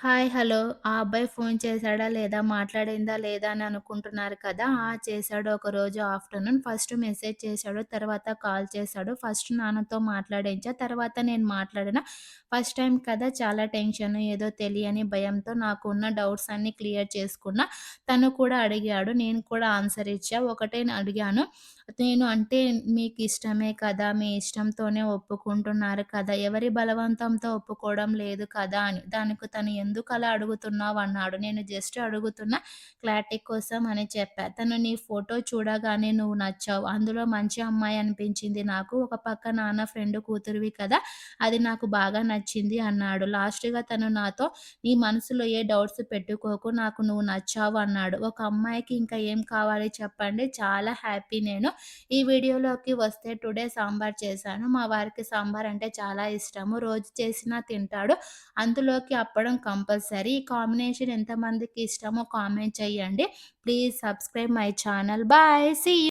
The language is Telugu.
హాయ్. హలో. ఆ అబ్బాయి ఫోను చేశాడా లేదా? మాట్లాడిందా లేదా? అని అనుకుంటున్నారు కదా! చేశాడు ఒకరోజు ఆఫ్టర్‌నూన్. ఫస్ట్ మెసేజ్ చేశాడు. తర్వాత కాల్ చేశాడు. ఫస్ట్ నాన్నతో మాట్లాడించా. తర్వాత నేను మాట్లాడినా. ఫస్ట్ టైమ్ కదా! చాలా టెన్షన్ ఏదో తెలియని భయంతో నాకున్న డౌట్స్ అన్నీ క్లియర్ చేసుకున్నా. తను కూడా అడిగాడు. నేను కూడా ఆన్సర్ ఇచ్చా. ఒకటే అడిగాను. నేను అంటే మీకిష్టమే కదా! మీ ఇష్టంతోనే ఒప్పుకుంటున్నారు కదా! ఎవరి బలవంతంతో ఒప్పుకోవడం లేదు కదా! అని. దానికి తను ఎందుకలా అడుగుతున్నావన్నాడు. నేను జస్ట్ అడుగుతున్నా క్లారిటీ కోసం అని చెప్పా. తను నీ ఫోటో చూడగానే నువ్వు నచ్చావు. అందులో మంచి అమ్మాయి అనిపించింది నాకు. ఒక పక్క నాన్న ఫ్రెండ్ కూతురివి కదా! అది నాకు బాగా నచ్చింది అన్నాడు. లాస్ట్‌గా తను నాతో నీ మనసులో ఏ డౌట్స్ పెట్టుకోకు. నాకు నువ్వు నచ్చావు అన్నాడు. ఒక అమ్మాయికి ఇంకా ఏం కావాలి చెప్పండి? చాలా హ్యాపీ నేను. ఈ వీడియోలోకి వస్తే టుడే సాంబార్ చేశాను. మా వారికి సాంబార్ అంటే చాలా ఇష్టము. రోజు చేసినా తింటాడు. అందులోకి అప్పడం కంపల్సరీ. ఈ కాంబినేషన్ ఎంతమందికి ఇష్టమో కామెంట్ చేయండి. Please subscribe my channel. Bye. See you.